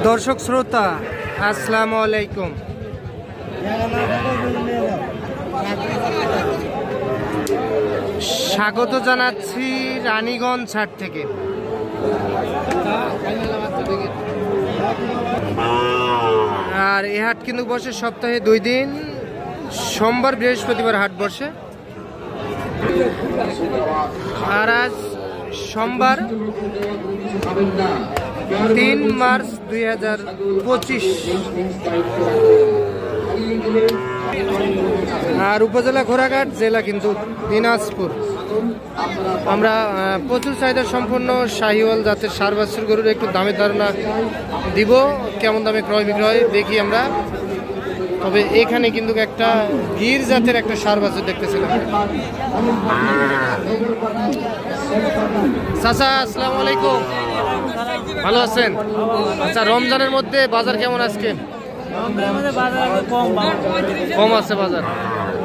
দর্শক শ্রোতা আসসালামু আলাইকুম। স্বাগত জানাচ্ছি রানীগঞ্জ হাট থেকে। আর এই হাট কিন্তু বসে সপ্তাহে 2 দিন, সোমবার বৃহস্পতিবার হাট বসে। আর আজ সোমবার 3 মার্চ 2025। আর উপজেলা ঘোড়াঘাট, জেলা কিন্তু দিনাজপুর। আমরা প্রচুর চাহিদা সম্পন্ন শাহিওয়াল জাতের ষাঁড় বাছুর গরুর একটু দামের ধারণা দিব, কেমন দামে ক্রয় বিক্রয় দেখি আমরা। তবে এখানে কিন্তু একটা গির জাতের একটা ষাঁড় বাছুর দেখতেছিলাম। চাচা আসসালামু আলাইকুম, ভালো আছেন? আচ্ছা, রমজানের মধ্যে বাজার কেমন আজকে? কম আছে বাজার।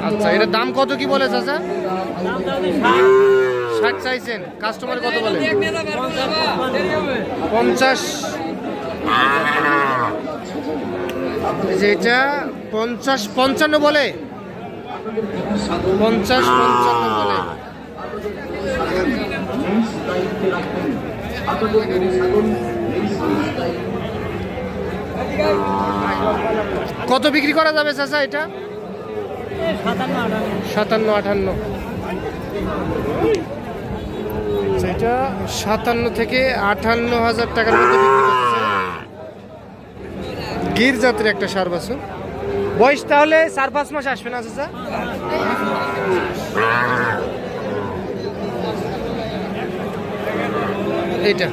আচ্ছা, এটার দাম কত কি বলে চাচা? 60 চাইছেন, কাস্টমার কত বলে? 50। যেটা 50-55 বলে, 50-55 বলে। কত বিক্রি করা যাবে চাচা এটা? 57-58। এটা 57 থেকে 58 হাজার টাকার মধ্যে বিক্রি করছে। গির জাতের একটা ষাঁড় বাছুর। বয়স তাহলে 4-5 মাস আসবে না চাচা? এইটা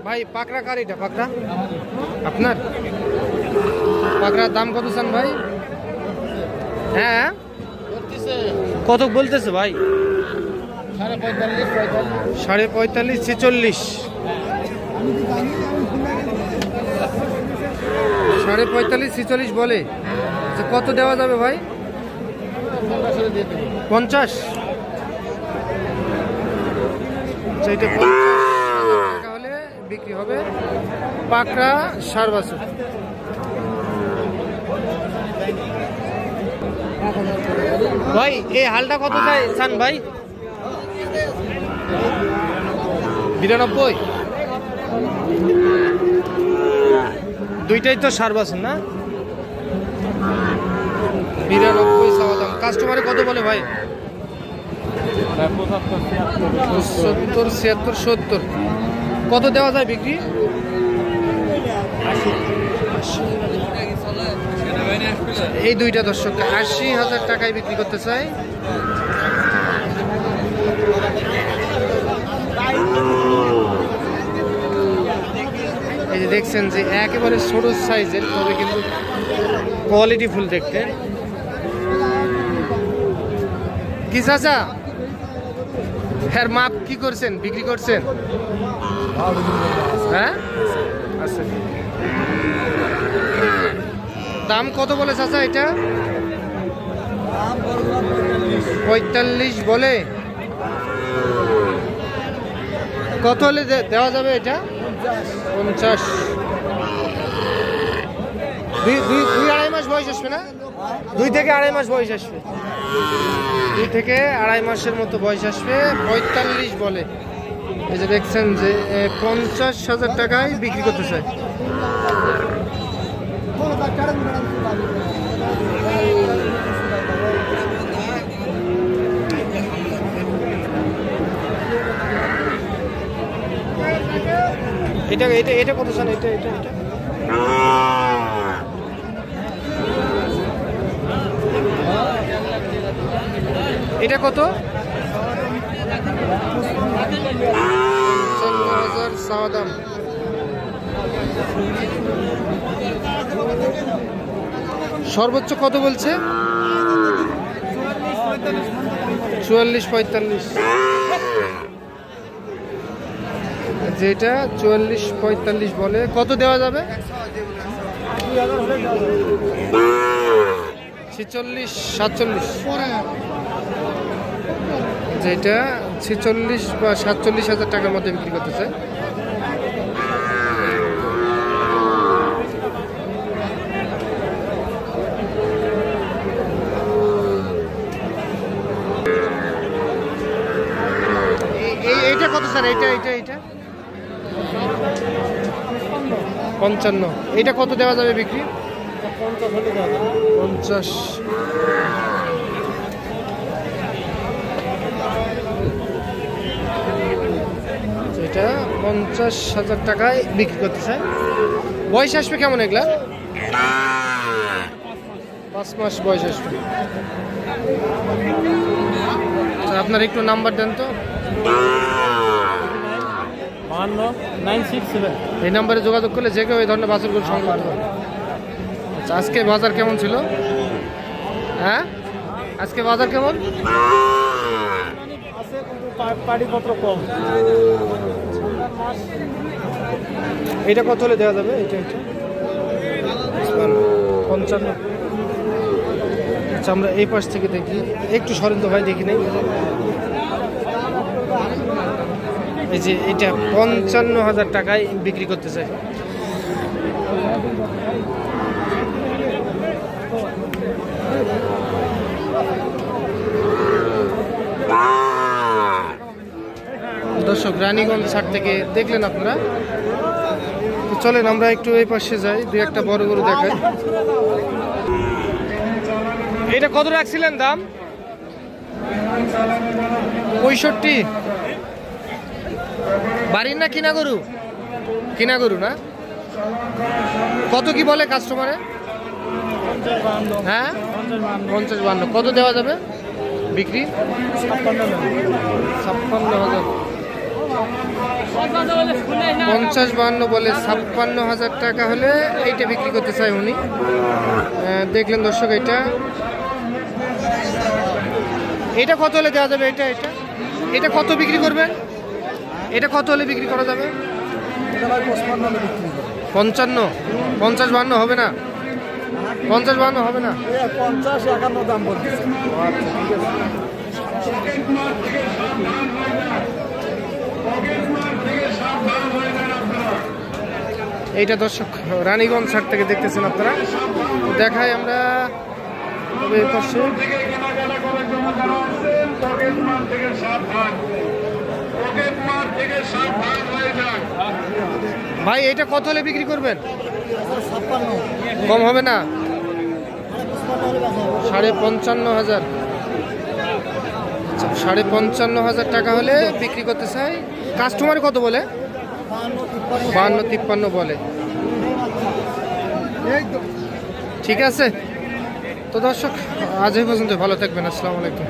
ভাই পাকড়া কার? এটা পাকড়া আপনার? পাকড়ার দাম কত চান ভাই? হ্যাঁ, কত বলতেছে ভাই? 45, 46। 45-46 বলে। কত দেওয়া যাবে ভাই? 50। এটা 50 টাকা হলে বিক্রি হবে। পাকড়া ষাঁড় বাছুর। ভাই এই হালটা কত চান ভাই? 92। দুইটাই তো ষাঁড় বাছুর না? 92 চাওয়া দাম। কাস্টমারে কত বলে ভাই? 75, 76, 70। কত দেওয়া যায় বিক্রি? 80। এই দুইটা দর্শক 80,000 টাকায় বিক্রি করতে চাই। এই যে দেখছেন যে একেবারে ছোট সাইজের, তবে কিন্তু কোয়ালিটি ফুল দেখতে। কি চাচা এর মাপ কি করছেন, বিক্রি করছেন? হ্যাঁ, আচ্ছা। দাম কত বলে চাচা এটা? 45 বলে। কত হলে দেওয়া যাবে এটা? 50। 2-2.5 মাস বয়স আসবে না? 2 থেকে 2.5 মাস বয়স আসবে। 2 থেকে 2.5 মাসের মতো বয়স আসবে। 45 বলে। এই যে দেখছেন যে 50,000 টাকায় বিক্রি করতে চাই। এটা কত চান? এটা এটা কত? 55,000 চাওয়া দাম। সর্বোচ্চ কত বলছে? 44-45। যেটা 44-45 বলে। কত দেওয়া যাবে? 46-47। যেটা 46 বা 47,000 টাকার মধ্যে বিক্রি করতেছে। এইটা কত স্যার? এইটা 55। এইটা কত দেওয়া যাবে বিক্রি? 50। এটা 50,000 টাকায় বিক্রি করতে চাই। বয়স আসবে কেমন এগুলা? 5 মাস বয়স আসবে। আপনার একটু নাম্বার দেন তো। 52967। এই নাম্বারে যোগাযোগ করলে যে কেউ এই ধরনের বাছুরগুলো সংগ্রহ করতে পারবে। আচ্ছা, আজকে বাজার কেমন ছিল? হ্যাঁ, আজকে বাজার কেমন? পাড়িপত্র কম। এটা কত হলে দেওয়া যাবে? এটা 55। আচ্ছা, আমরা এই পাশ থেকে দেখি, একটু সরেন তো ভাই, দেখি নেই। এই যে এটা 55,000 টাকায় বিক্রি করতে চাই। দর্শক, রানীগঞ্জ হাট থেকে দেখলেন আপনারা। তো চলেন আমরা একটু এই পাশে যাই, দুই একটা বড় গরু দেখাই। এটা কত রাখছিলেন দাম? 65। বাড়ির না কিনা গরু? কিনা গরু না? কত কি বলে কাস্টমারে? হ্যাঁ, 50-52। কত দেওয়া যাবে বিক্রি? 56,000। 50-52 বলে 56,000 টাকা হলে এইটা বিক্রি করতে চাই উনি। দেখলেন দর্শক, এটা কত হলে দেওয়া যাবে? এটা কত বিক্রি করবেন? এটা কত হলে বিক্রি করা যাবে? 55। 50-52 হবে না? 50-52 হবে না? 50-51 দাম বলতেছে। এইটা দর্শক রানীগঞ্জ হাট থেকে দেখতেছেন আপনারা। দেখাই আমরা এই পাশে। ভাই, এটা কত হলে বিক্রি করবেন? 56। কম হবে না? 55,500। 55,500 টাকা হলে বিক্রি করতে চাই। কাস্টমার কত বলে? 52-53 বলে। ঠিক আছে তো দর্শক, আজ এই পর্যন্ত। ভালো থাকবেন। আসসালামু আলাইকুম।